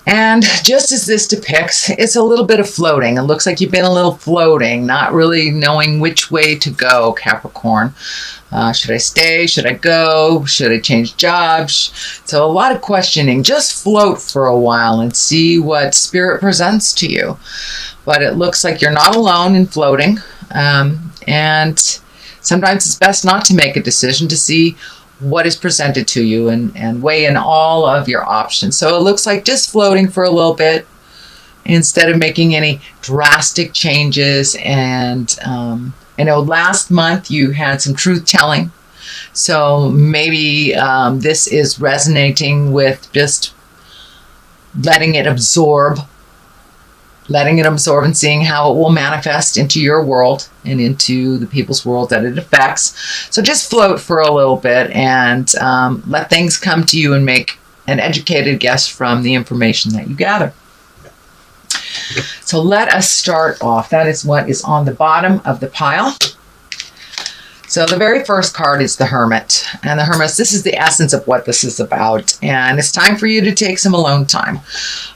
And just as this depicts, it's a little bit of floating. It looks like you've been a little floating, not really knowing which way to go, Capricorn. Should I stay? Should I go? Should I change jobs? So a lot of questioning. Just float for a while and see what Spirit presents to you. But it looks like you're not alone in floating. And sometimes it's best not to make a decision, to see what is presented to you and weigh in all of your options. So it looks like just floating for a little bit instead of making any drastic changes. And I know last month you had some truth telling. So maybe this is resonating with just letting it absorb and seeing how it will manifest into your world and into the people's world that it affects. So just float for a little bit and let things come to you and make an educated guess from the information that you gather. So let us start off. That is what is on the bottom of the pile. So the very first card is the Hermit. And the Hermit, this is the essence of what this is about. And it's time for you to take some alone time.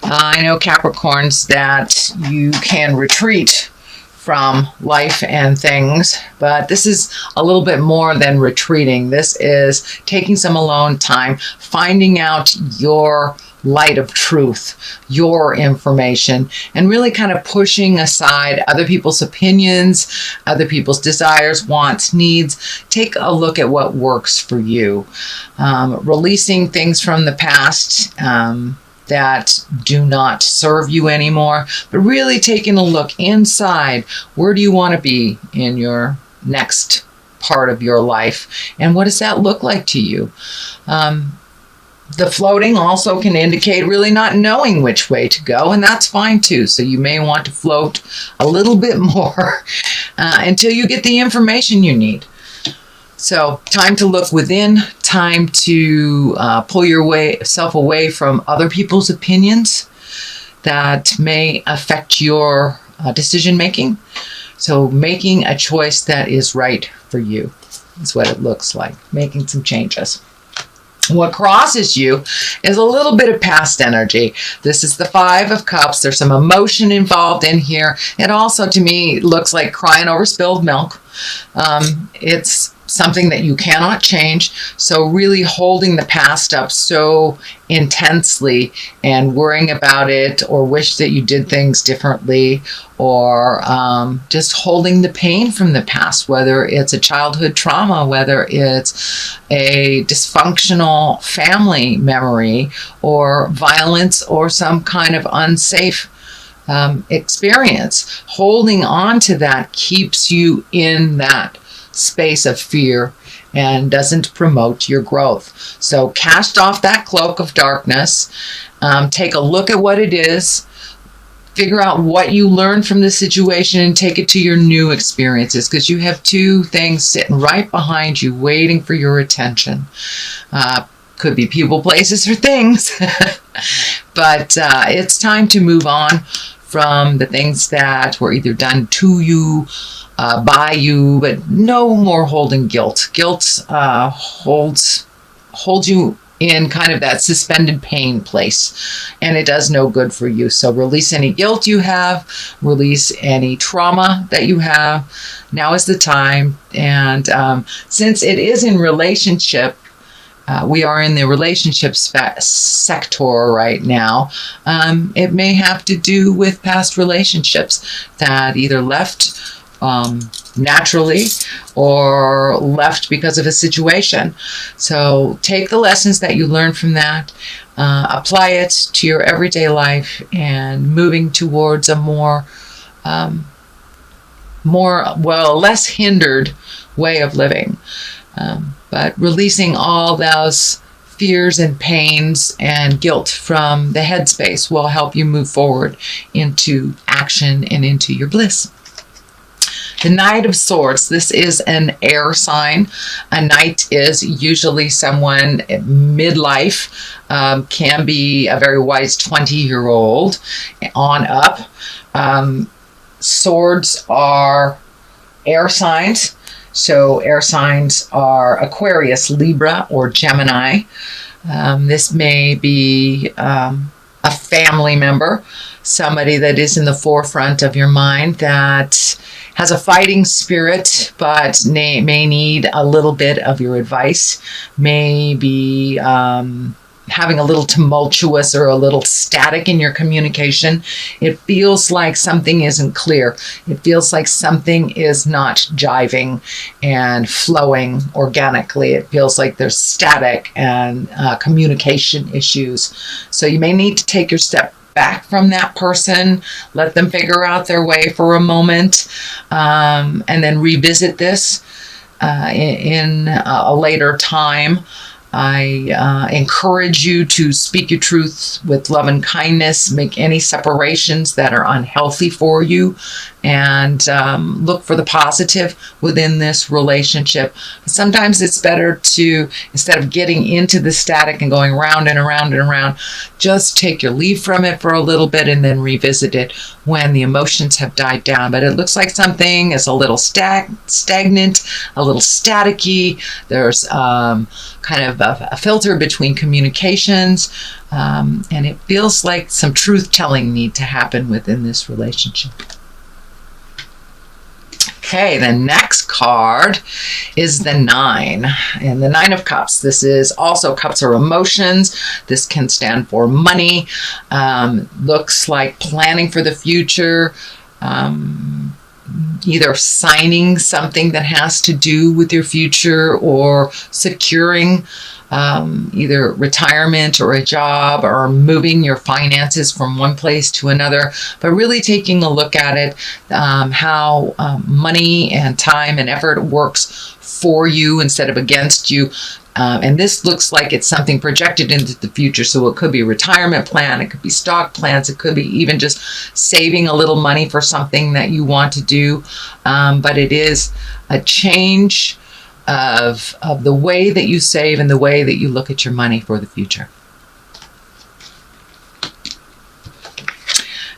I know, Capricorns, that you can retreat from life and things, but this is a little bit more than retreating. This is taking some alone time, finding out your light of truth, your information, and really kind of pushing aside other people's opinions, other people's desires, wants, needs. Take a look at what works for you. Releasing things from the past that do not serve you anymore, but really taking a look inside. Where do you want to be in your next part of your life? And what does that look like to you? The floating also can indicate really not knowing which way to go, and that's fine too. So you may want to float a little bit more until you get the information you need. So time to look within, time to pull yourself away from other people's opinions that may affect your decision making. So making a choice that is right for you is what it looks like, making some changes. What crosses you is a little bit of past energy. This is the Five of Cups. There's some emotion involved in here. It also, to me, looks like crying over spilled milk. It's something that you cannot change. So really holding the past up so intensely and worrying about it, or wish that you did things differently, or just holding the pain from the past, whether it's a childhood trauma, whether it's a dysfunctional family memory, or violence, or some kind of unsafe experience. Holding on to that keeps you in that space of fear and doesn't promote your growth. So cast off that cloak of darkness, take a look at what it is, figure out what you learned from the situation, and take it to your new experiences, because you have two things sitting right behind you waiting for your attention. Could be people, places, or things. But it's time to move on from the things that were either done to you, by you, but no more holding guilt. Guilt holds you in kind of that suspended pain place, and it does no good for you. So release any guilt you have, release any trauma that you have. Now is the time. And since it is in relationship, we are in the relationship sector right now. It may have to do with past relationships that either left naturally or left because of a situation. So take the lessons that you learned from that, apply it to your everyday life, and moving towards a less hindered way of living. But releasing all those fears and pains and guilt from the headspace will help you move forward into action and into your bliss. The Knight of Swords, this is an air sign. A knight is usually someone midlife, can be a very wise 20-year-old on up. Swords are air signs. So air signs are Aquarius, Libra, or Gemini. This may be a family member, somebody that is in the forefront of your mind that has a fighting spirit, but may need a little bit of your advice, may be having a little tumultuous or a little static in your communication. It feels like something isn't clear. It feels like something is not jiving and flowing organically. It feels like there's static and communication issues. So you may need to take your step back from that person, let them figure out their way for a moment, and then revisit this in a later time. I encourage you to speak your truth with love and kindness, make any separations that are unhealthy for you, and look for the positive within this relationship. Sometimes it's better to, instead of getting into the static and going round and around and around, just take your leave from it for a little bit and then revisit it when the emotions have died down. But it looks like something is a little stagnant, a little staticky. There's kind of a filter between communications, and it feels like some truth-telling need to happen within this relationship. Okay, the next card is the 9, and the 9 of Cups. This is also, cups are emotions. This can stand for money. Looks like planning for the future, either signing something that has to do with your future or securing either retirement or a job or moving your finances from one place to another, but really taking a look at it, how money and time and effort works for you instead of against you. And this looks like it's something projected into the future. So it could be a retirement plan, it could be stock plans, it could be even just saving a little money for something that you want to do. But it is a change of the way that you save and the way that you look at your money for the future.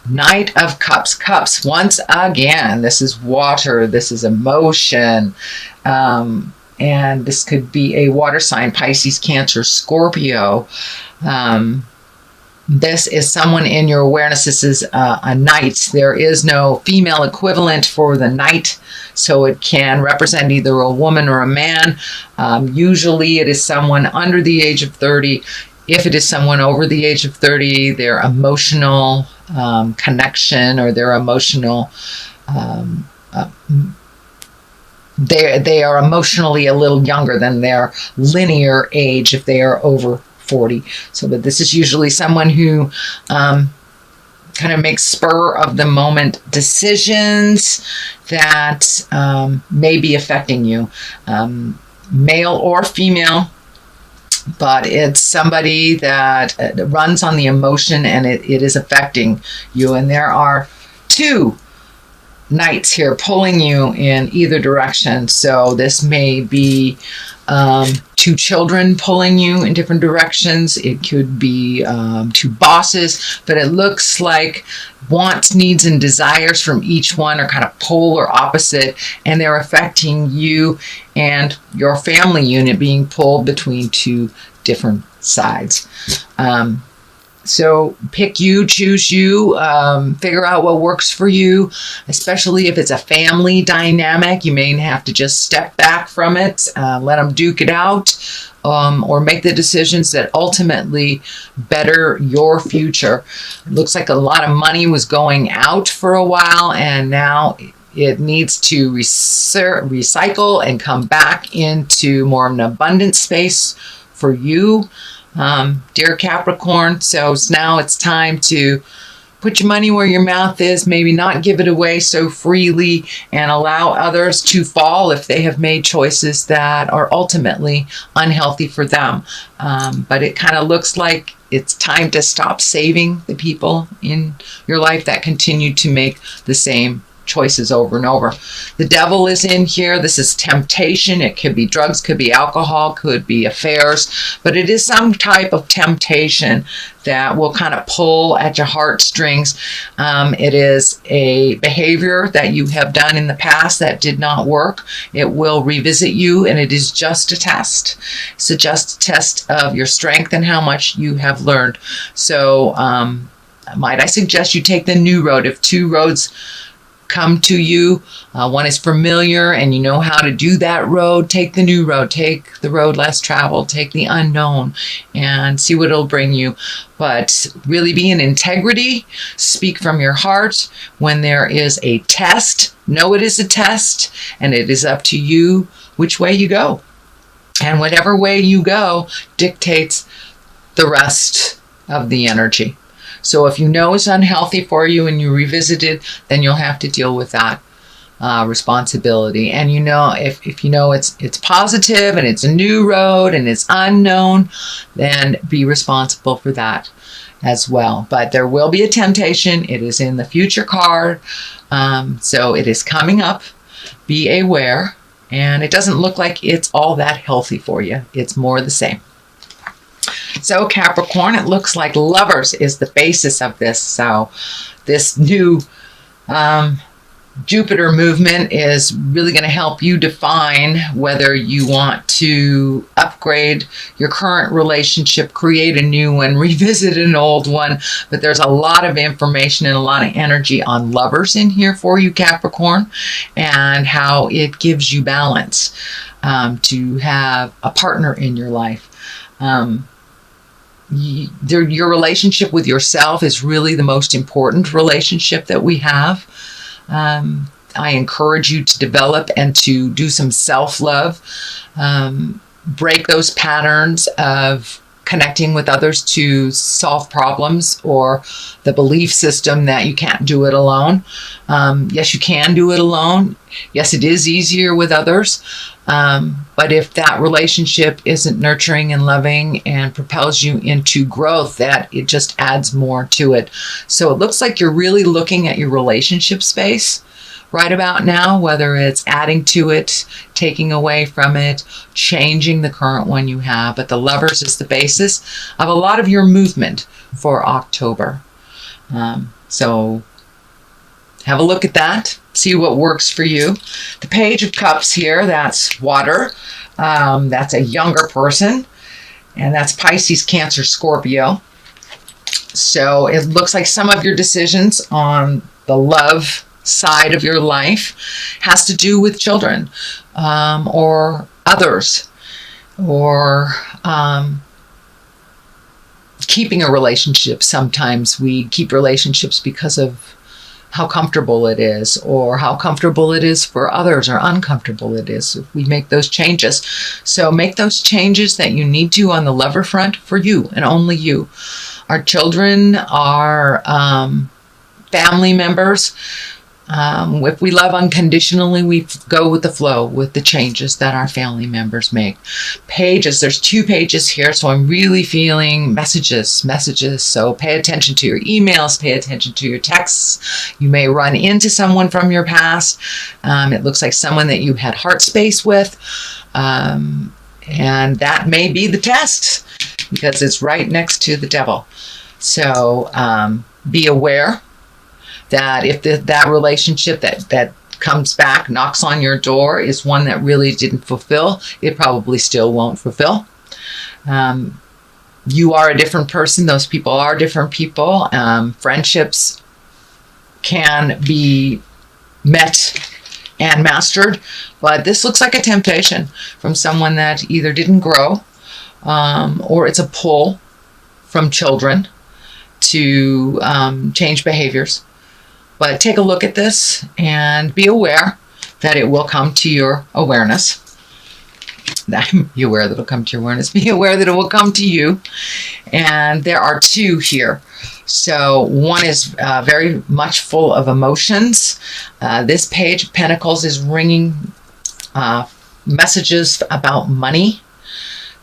Knight of Cups. Cups, once again, this is water, this is emotion. And this could be a water sign, Pisces, Cancer, Scorpio. This is someone in your awareness. This is a knight. There is no female equivalent for the knight, so it can represent either a woman or a man. Usually it is someone under the age of 30. If it is someone over the age of 30, their emotional connection or their emotional they are emotionally a little younger than their linear age if they are over 40. So, but this is usually someone who kind of makes spur of the moment decisions that may be affecting you, male or female. But it's somebody that runs on the emotion and it is affecting you. And there are 2 knights here pulling you in either direction. So this may be 2 children pulling you in different directions. It could be 2 bosses, but it looks like wants, needs, and desires from each one are kind of polar opposite, and they're affecting you and your family unit being pulled between 2 different sides. So pick you, choose you, figure out what works for you, especially if it's a family dynamic. You may have to just step back from it, let them duke it out, or make the decisions that ultimately better your future. It looks like a lot of money was going out for a while, and now it needs to recycle and come back into more of an abundant space for you. Dear Capricorn, so now it's time to put your money where your mouth is, maybe not give it away so freely, and allow others to fall if they have made choices that are ultimately unhealthy for them. But it kind of looks like it's time to stop saving the people in your life that continue to make the same choices over and over. The devil is in here. This is temptation. It could be drugs, could be alcohol, could be affairs, but it is some type of temptation that will kind of pull at your heartstrings. It is a behavior that you have done in the past that did not work. It will revisit you, and it is just a test. It's just a test of your strength and how much you have learned. So might I suggest you take the new road. If two roads come to you, one is familiar and you know how to do that road, take the new road. Take the road less traveled, take the unknown, and see what it'll bring you. But really be in integrity, speak from your heart. When there is a test, know it is a test, and it is up to you which way you go. And whatever way you go dictates the rest of the energy. So if you know it's unhealthy for you and you revisit it, then you'll have to deal with that responsibility. And you know, if you know it's positive and it's a new road and it's unknown, then be responsible for that as well. But there will be a temptation. It is in the future card. So it is coming up. Be aware. And it doesn't look like it's all that healthy for you. It's more the same. So Capricorn, it looks like Lovers is the basis of this. So this new Jupiter movement is really going to help you define whether you want to upgrade your current relationship, create a new one, revisit an old one. But there's a lot of information and a lot of energy on Lovers in here for you, Capricorn, and how it gives you balance to have a partner in your life. Your relationship with yourself is really the most important relationship that we have. I encourage you to develop and to do some self-love. Break those patterns of connecting with others to solve problems, or the belief system that you can't do it alone. Yes, you can do it alone. Yes, it is easier with others. But if that relationship isn't nurturing and loving and propels you into growth, that it just adds more to it. So it looks like you're really looking at your relationship space right about now, whether it's adding to it, taking away from it, changing the current one you have. But the Lovers is the basis of a lot of your movement for October. So have a look at that. See what works for you. The Page of Cups here, that's water. That's a younger person. And that's Pisces, Cancer, Scorpio. So it looks like some of your decisions on the love side of your life has to do with children or others, or keeping a relationship. Sometimes we keep relationships because of how comfortable it is, or how comfortable it is for others, or uncomfortable it is if we make those changes. So make those changes that you need to on the lover front for you and only you. Our children, our family members, if we love unconditionally, we go with the flow with the changes that our family members make. Pages, there's 2 pages here, so I'm really feeling messages. So pay attention to your emails, pay attention to your texts. You may run into someone from your past. It looks like someone that you had heart space with. And that may be the test, because it's right next to the devil. So be aware that if that relationship that comes back, knocks on your door, is one that really didn't fulfill, it probably still won't fulfill. You are a different person. Those people are different people. Friendships can be met and mastered, but this looks like a temptation from someone that either didn't grow, or it's a pull from children to change behaviors. But take a look at this and be aware that it will come to your awareness. Be aware that it'll come to your awareness. Be aware that it will come to you. And there are 2 here. So one is very much full of emotions. This Page of Pentacles is ringing messages about money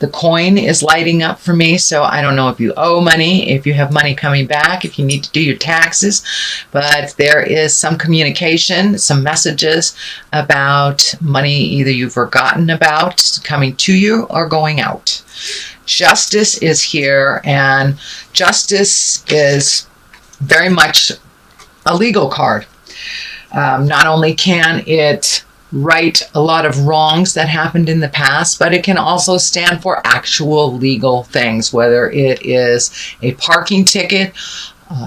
The coin is lighting up for me, so I don't know if you owe money, if you have money coming back, if you need to do your taxes, but there is some communication, some messages about money either you've forgotten about coming to you or going out. Justice is here, and justice is very much a legal card. Not only can it right a lot of wrongs that happened in the past, but it can also stand for actual legal things, whether it is a parking ticket,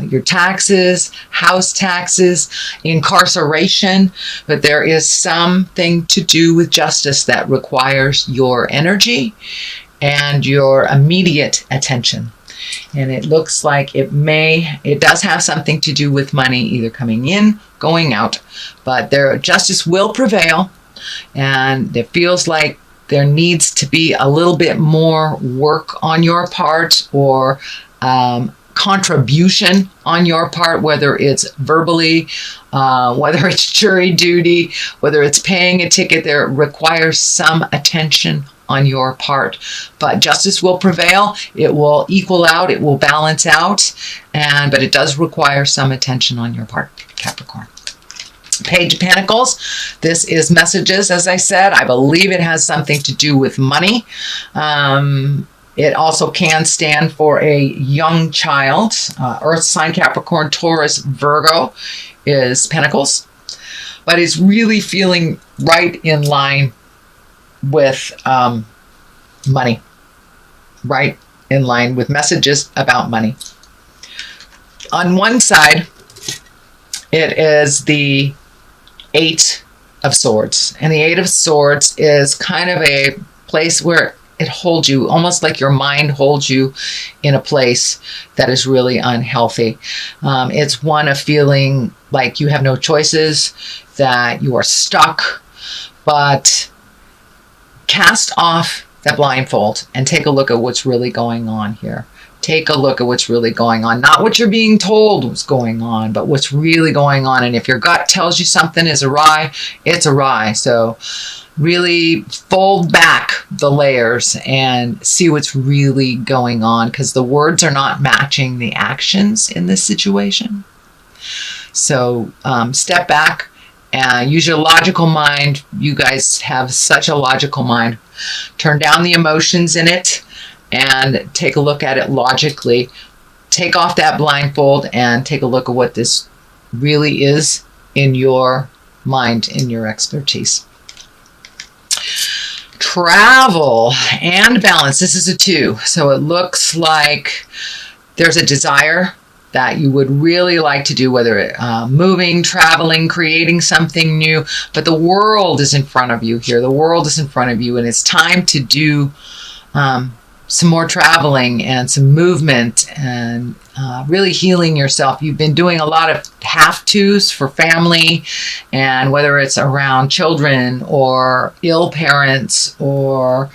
your taxes, house taxes, incarceration, but there is something to do with justice that requires your energy and your immediate attention. And it looks like it does have something to do with money either coming in, going out, but justice will prevail, and it feels like there needs to be a little bit more work on your part, or contribution on your part, whether it's verbally, whether it's jury duty, whether it's paying a ticket. There requires some attention on your part, but justice will prevail. It will equal out, it will balance out, but it does require some attention on your part, Capricorn. Page of Pentacles. This is messages, as I said. I believe it has something to do with money. It also can stand for a young child. Earth sign, Capricorn, Taurus, Virgo is Pentacles, but it's really feeling right in line with money, right in line with messages about money. On one side, it is the Eight of Swords, and the Eight of Swords is kind of a place where it holds you, almost like your mind holds you in a place that is really unhealthy. It's one of feeling like you have no choices, that you are stuck, but cast off that blindfold and take a look at what's really going on here. Take a look at what's really going on. Not what you're being told was going on, but what's really going on. And if your gut tells you something is awry, it's awry. So really fold back the layers and see what's really going on, because the words are not matching the actions in this situation. So step back and use your logical mind. You guys have such a logical mind. Turn down the emotions in it and take a look at it logically. Take off that blindfold and take a look at what this really is in your mind, in your expertise. Travel and balance. This is a 2. So it looks like there's a desire that you would really like to do, whether it moving, traveling, creating something new, but the world is in front of you here. The world is in front of you, and it's time to do some more traveling and some movement and really healing yourself. You've been doing a lot of have-tos for family, and whether it's around children or ill parents or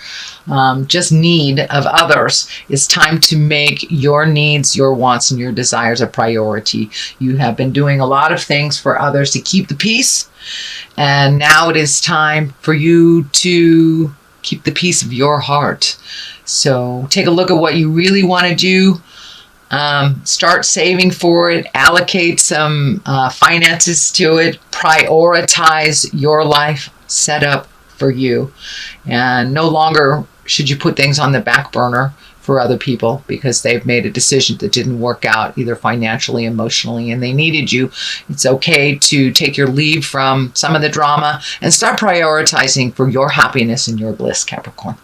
just need of others, it's time to make your needs, your wants, and your desires a priority. You have been doing a lot of things for others to keep the peace, and now it is time for you to keep the peace of your heart. So take a look at what you really want to do. Start saving for it. Allocate some finances to it. Prioritize your life set up for you. And no longer should you put things on the back burner for other people because they've made a decision that didn't work out, either financially, emotionally, and they needed you. It's okay to take your leave from some of the drama and start prioritizing for your happiness and your bliss, Capricorn.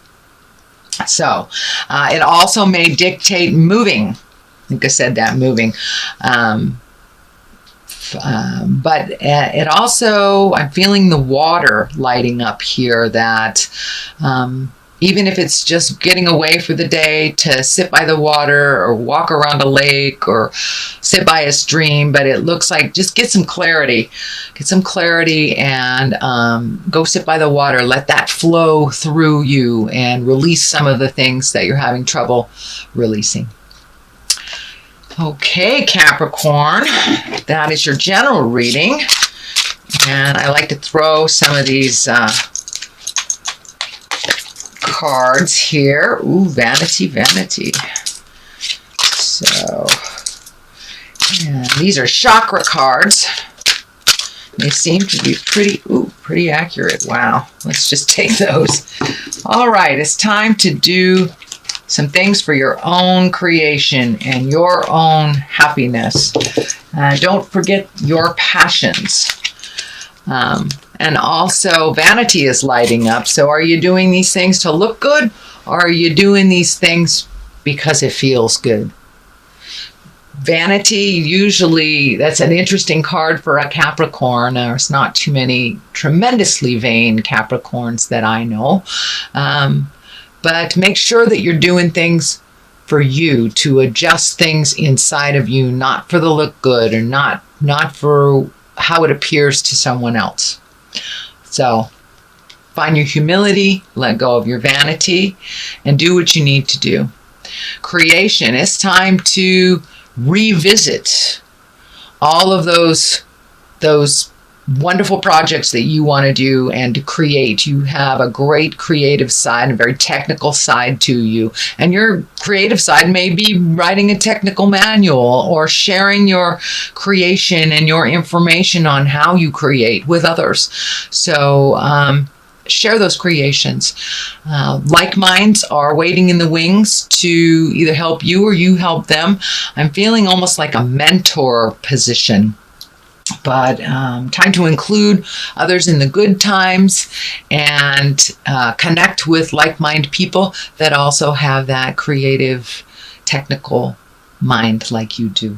So it also may dictate moving. I think I said that, moving. But it also, I'm feeling the water lighting up here, that even if it's just getting away for the day to sit by the water or walk around a lake or sit by a stream, but it looks like just get some clarity. Get some clarity and go sit by the water. Let that flow through you and release some of the things that you're having trouble releasing. Okay, Capricorn, that is your general reading. And I like to throw some of these cards here. Ooh, vanity, vanity. So, and these are chakra cards. They seem to be pretty accurate. Wow. Let's just take those. All right. It's time to do some things for your own creation and your own happiness. Don't forget your passions. And also vanity is lighting up. So are you doing these things to look good, or are you doing these things because it feels good? Vanity, usually that's an interesting card for a Capricorn. There's not too many tremendously vain Capricorns that I know. But make sure that you're doing things for you, to adjust things inside of you, not for the look good, or not for how it appears to someone else. So find your humility, let go of your vanity, and do what you need to do. Creation, it's time to revisit all of those wonderful projects that you want to do and to create. You have a great creative side, a very technical side to you. And your creative side may be writing a technical manual or sharing your creation and your information on how you create with others. So share those creations. Like minds are waiting in the wings to either help you or you help them. I'm feeling almost like a mentor position. But time to include others in the good times and connect with like-minded people that also have that creative, technical mind like you do.